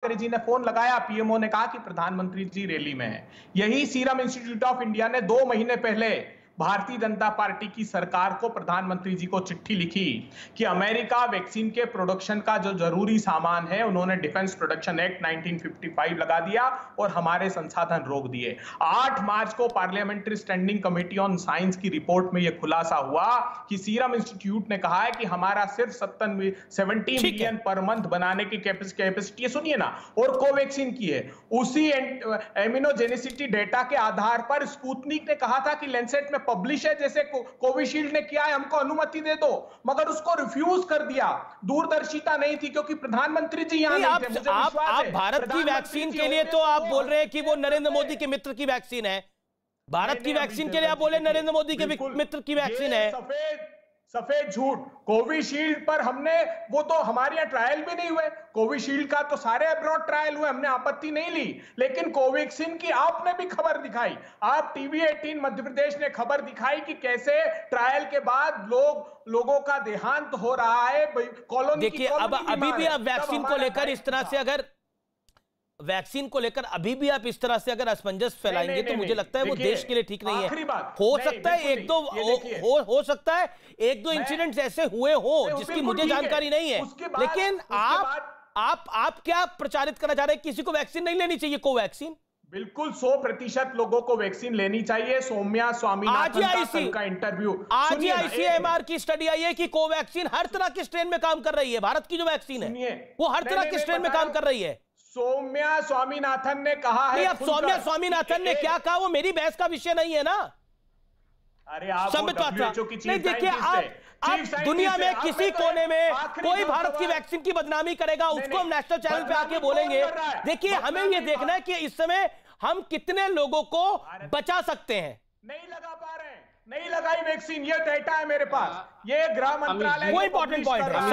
जी ने फोन लगाया, पीएमओ ने कहा कि प्रधानमंत्री जी रैली में है। यही सीरम इंस्टीट्यूट ऑफ इंडिया ने 2 महीने पहले भारतीय जनता पार्टी की सरकार को, प्रधानमंत्री जी को चिट्ठी लिखी कि अमेरिका वैक्सीन के प्रोडक्शन का जो जरूरी सामान है, उन्होंने डिफेंस प्रोडक्शन एक्ट 1955 लगा दिया और हमारे संसाधन रोक दिए। 8 मार्च को parliamentary standing committee on science की रिपोर्ट में यह खुलासा हुआ कि सीरम इंस्टीट्यूट ने कहा है कि हमारा सिर्फ 17 मिलियन पर मंथ बनाने की कैपेसिटी, सुनिए ना, और कोवैक्सीन की है। उसी इम्यूनोजेनिसिटी डेटा के आधार पर स्पुतनिक ने कहा था कि लैंसेट में पब्लिश है, जैसे कोविशील्ड ने किया है, हमको अनुमति दे दो, मगर उसको रिफ्यूज कर दिया। दूरदर्शिता नहीं थी क्योंकि प्रधानमंत्री जी यहां नहीं थे। मुझे विश्वास है आप भारत की वैक्सीन के लिए तो आप बोल रहे हैं कि वो नरेंद्र मोदी के मित्र की वैक्सीन है। भारत की वैक्सीन के लिए आप बोले नरेंद्र मोदी के मित्र की वैक्सीन है। सफेद झूठ। कोविशील्ड पर हमने, वो तो हमारे यहाँ ट्रायल भी नहीं हुए। कोविशील्ड का तो सारे अब्रॉड ट्रायल हुए, हमने आपत्ति नहीं ली। लेकिन कोवैक्सीन की आपने भी खबर दिखाई, आप टीवी 18 मध्य प्रदेश ने खबर दिखाई कि कैसे ट्रायल के बाद लोगों का देहांत हो रहा है। कॉलोनी, देखिए अब अभी भी आप वैक्सीन को लेकर इस तरह से, अगर वैक्सीन को लेकर अभी भी आप इस तरह से अगर असमंजस फैलाएंगे तो मुझे लगता है वो देश के लिए ठीक नहीं है। हो सकता है हो सकता है एक दो इंसिडेंट्स ऐसे हुए हो जिसकी मुझे जानकारी नहीं है, लेकिन आप क्या प्रचारित करना चाह रहे हैं? किसी को वैक्सीन नहीं लेनी चाहिए कोवैक्सीन? बिल्कुल 100% लोगों को वैक्सीन लेनी चाहिए। सौम्या स्वामीनाथन का इंटरव्यू, आज ही आईसीएमआर की स्टडी आई है कि कोवैक्सीन हर तरह के स्ट्रेन में काम कर रही है। भारत की जो वैक्सीन है वो हर तरह के स्ट्रेन में काम कर रही है। सौम्या स्वामीनाथन ने कहा है। अब सौम्या स्वामीनाथन ने क्या कहा वो मेरी बहस का विषय नहीं है ना। अरे आप नहीं, देखिए आप दुनिया में किसी कोने में कोई भारत की वैक्सीन की बदनामी करेगा, उसको हम नेशनल चैनल पे आके बोलेंगे। देखिए हमें ये देखना है कि इस समय हम कितने लोगों को बचा सकते हैं। नहीं लगा पा रहे हैं, नहीं लगाई वैक्सीन, ये डेटा है मेरे पास, ये गृह मंत्रालय। वो इंपॉर्टेंट पॉइंट है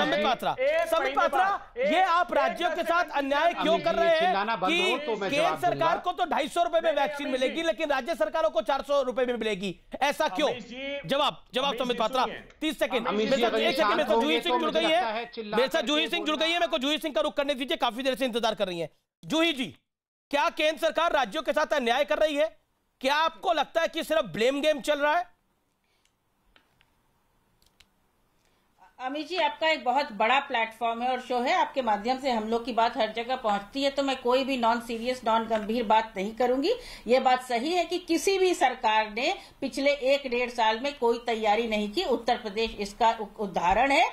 संबित पात्रा, ये आप राज्यों के साथ अन्याय क्यों कर रहे हैं कि केंद्र सरकार को तो 250 रुपए में वैक्सीन मिलेगी लेकिन राज्य सरकारों को 400 रुपए में मिलेगी, ऐसा क्यों? जवाब संबित पात्रा, 30 सेकंड। एक सेकंड, मेरे साथ जूही सिंह जुड़ गई है, मेरे को जूही सिंह का रुख करने दीजिए, काफी देर से इंतजार कर रही है। जूही जी, क्या केंद्र सरकार राज्यों के साथ अन्याय कर रही है? क्या आपको लगता है कि सिर्फ ब्लेम गेम चल रहा है? अमित जी, आपका एक बहुत बड़ा प्लेटफॉर्म है और शो है, आपके माध्यम से हम लोग की बात हर जगह पहुंचती है, तो मैं कोई भी नॉन सीरियस नॉन गंभीर बात नहीं करूंगी। ये बात सही है कि किसी भी सरकार ने पिछले 1-1.5 साल में कोई तैयारी नहीं की। उत्तर प्रदेश इसका उदाहरण है।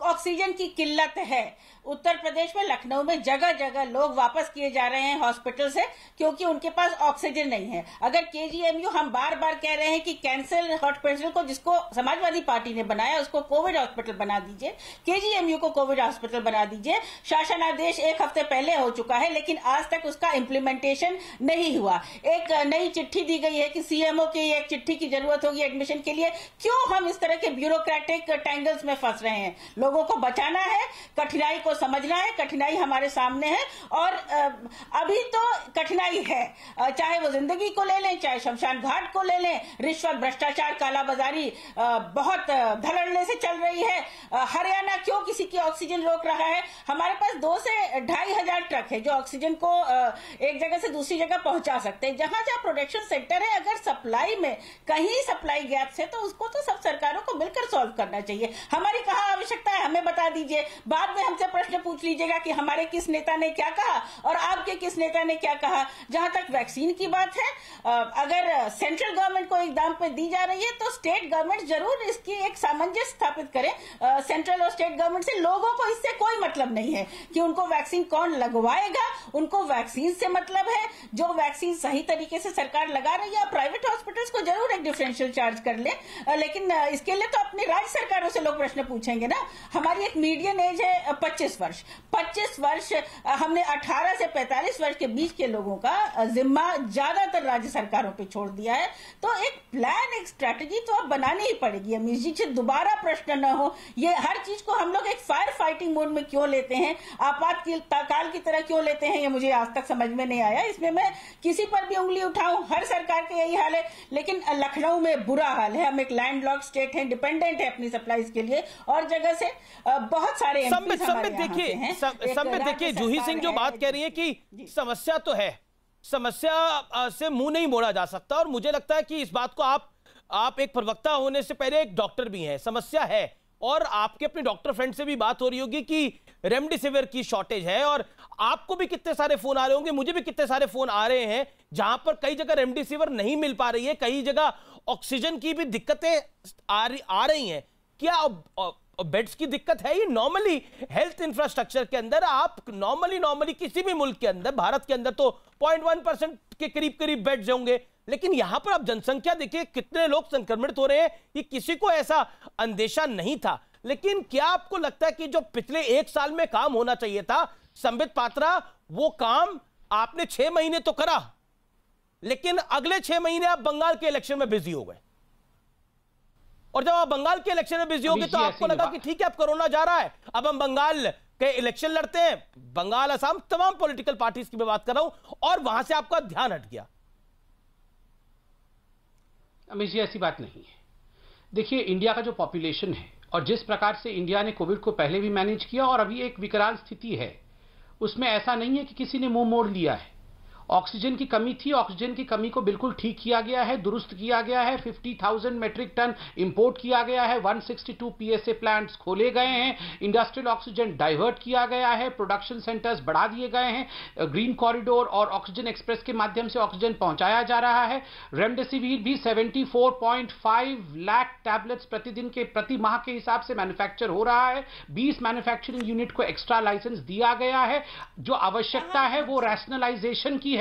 ऑक्सीजन की किल्लत है उत्तर प्रदेश में। लखनऊ में जगह जगह लोग वापस किए जा रहे हैं हॉस्पिटल से क्योंकि उनके पास ऑक्सीजन नहीं है। अगर केजीएमयू, हम बार बार कह रहे हैं कि कैंसर हॉस्पिटल को, जिसको समाजवादी पार्टी ने बनाया, उसको कोविड हॉस्पिटल बना दीजिए, केजीएमयू को कोविड हॉस्पिटल बना दीजिए। शासनादेश 1 हफ्ते पहले हो चुका है लेकिन आज तक उसका इम्प्लीमेंटेशन नहीं हुआ। एक नई चिट्ठी दी गई है कि सीएमओ की एक चिट्ठी की जरूरत होगी एडमिशन के लिए। क्यों हम इस तरह के ब्यूरोक्रेटिक टैंगल्स में फंस रहे हैं? लोगों को बचाना है, कठिनाई को समझना है, कठिनाई हमारे सामने है और अभी तो कठिनाई है, चाहे वो जिंदगी को ले लें, चाहे शमशान घाट को ले लें। रिश्वत, भ्रष्टाचार, कालाबाजारी बहुत धड़ल्ले से चल रही है। हरियाणा क्यों किसी की ऑक्सीजन रोक रहा है? हमारे पास 2 से 2.5 हजार ट्रक है जो ऑक्सीजन को एक जगह से दूसरी जगह पहुंचा सकते हैं। जहां जहां प्रोडक्शन सेंटर है, अगर सप्लाई में कहीं सप्लाई गैप्स है तो उसको तो सब सरकारों को मिलकर सॉल्व करना चाहिए। हमारी कहाँ आवश्यकता है, हमें बता दीजिए। बाद में हमसे प्रश्न पूछ लीजिएगा कि हमारे किस नेता ने क्या कहा और आपके किस नेता ने क्या कहा। जहां तक वैक्सीन की बात है, अगर सेंट्रल गवर्नमेंट को एक दाम पे दी जा रही है तो स्टेट गवर्नमेंट जरूर इसकी एक सामंजस्य स्थापित करें सेंट्रल और स्टेट गवर्नमेंट से। लोगों को इससे कोई मतलब नहीं है कि उनको वैक्सीन कौन लगवाएगा, उनको वैक्सीन से मतलब है जो वैक्सीन सही तरीके से सरकार लगा रही है। प्राइवेट हॉस्पिटल्स को जरूर एक डिफरेंशियल चार्ज कर ले, लेकिन इसके लिए तो अपनी राज्य सरकारों से लोग प्रश्न पूछेंगे ना। हमारी एक मीडियन एज है 25 वर्ष। 25 वर्ष हमने 18 से 45 वर्ष के बीच के लोगों का जिम्मा ज्यादातर राज्य सरकारों पे छोड़ दिया है। तो एक प्लान, एक स्ट्रैटेजी तो अब बनानी ही पड़ेगी अमित जी, से दोबारा प्रश्न न हो। ये हर चीज को हम लोग एक फायर फाइटिंग मोड में क्यों लेते हैं, आपातकाल की तरह क्यों लेते हैं, ये मुझे आज तक समझ में नहीं आया। इसमें मैं किसी पर भी उंगली उठाऊं, हर सरकार का यही हाल है। लेकिन लखनऊ में बुरा हाल है। हम एक लैंडलॉक्ड स्टेट है, डिपेंडेंट है अपनी सप्लाईज के लिए और जगह से बहुत सारे संबित देखिए संबित, देखिए जूही सिंह जो बात कह रही है कि समस्या तो है, समस्या से मुंह नहीं मोड़ा जा सकता, और मुझे लगता है कि इस बात को आप एक प्रवक्ता होने से पहले एक डॉक्टर भी हैं, समस्या है, और आपके अपने डॉक्टर फ्रेंड से भी बात हो रही होगी कि रेमडेसिविर की शॉर्टेज है, और आपको भी कितने सारे फोन आ रहे होंगे, मुझे भी कितने सारे फोन आ रहे हैं, जहां पर कई जगह रेमडेसिविर नहीं मिल पा रही है, कई जगह ऑक्सीजन की भी दिक्कतें आ रही हैं। क्या बेड्स की दिक्कत है? ये नॉर्मली हेल्थ इंफ्रास्ट्रक्चर के अंदर आप नॉर्मली किसी भी मुल्क के अंदर, भारत के अंदर तो 0.1% के करीब बेड्स होंगे, लेकिन यहां पर आप जनसंख्या देखिए कितने लोग संक्रमित हो रहे हैं, ये किसी को ऐसा अंदेशा नहीं था। लेकिन क्या आपको लगता है कि जो पिछले 1 साल में काम होना चाहिए था संबित पात्रा, वो काम आपने 6 महीने तो करा, लेकिन अगले 6 महीने आप बंगाल के इलेक्शन में बिजी हो गए, और जब आप बंगाल के इलेक्शन में बिजी हो गए तो आपको लगा कि ठीक है अब कोरोना जा रहा है, अब हम बंगाल के इलेक्शन लड़ते हैं, बंगाल, असम, तमाम पॉलिटिकल पार्टीज की मैं बात कर रहा हूं, और वहां से आपका ध्यान हट गया। अमीश जी, ऐसी बात नहीं है। देखिए, इंडिया का जो पॉपुलेशन है और जिस प्रकार से इंडिया ने कोविड को पहले भी मैनेज किया और अभी एक विकराल स्थिति है, उसमें ऐसा नहीं है कि किसी ने मुंह मोड़ लिया है। ऑक्सीजन की कमी थी, ऑक्सीजन की कमी को बिल्कुल ठीक किया गया है, दुरुस्त किया गया है, 50,000 मेट्रिक टन इंपोर्ट किया गया है, 162 पीएसए प्लांट्स खोले गए हैं, इंडस्ट्रियल ऑक्सीजन डाइवर्ट किया गया है, प्रोडक्शन सेंटर्स बढ़ा दिए गए हैं, ग्रीन कॉरिडोर और ऑक्सीजन एक्सप्रेस के माध्यम से ऑक्सीजन पहुंचाया जा रहा है। रेमडेसिविर भी 74.5 लाख टैबलेट्स प्रतिदिन के प्रति माह के हिसाब से मैन्युफैक्चर हो रहा है। 20 मैन्युफैक्चरिंग यूनिट को एक्स्ट्रा लाइसेंस दिया गया है। जो आवश्यकता है वो रैशनलाइजेशन की है।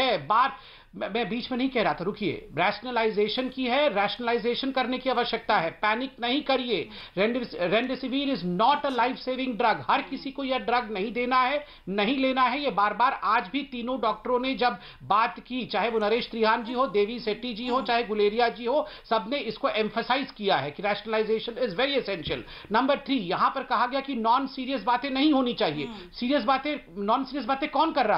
मैं बीच में नहीं कह रहा था, रुकिए, रैशनलाइजेशन की है, रैशनलाइजेशन करने की आवश्यकता है। पैनिक नहीं करिए। Remdesivir is not a life saving drug. हर किसी को यह ड्रग नहीं देना है, नहीं लेना है। ये बार बार आज भी तीनों डॉक्टरों ने जब बात की, चाहे वो नरेश त्रिहान जी हो, देवी सेट्टी जी हो, चाहे गुलेरिया जी हो, सबने इसको एम्फसाइज किया है कि rationalization is very essential. Number 3, यहां पर कहा गया कि नॉन सीरियस बातें नहीं होनी चाहिए। सीरियस बातें, नॉन सीरियस बातें कौन कर रहा है?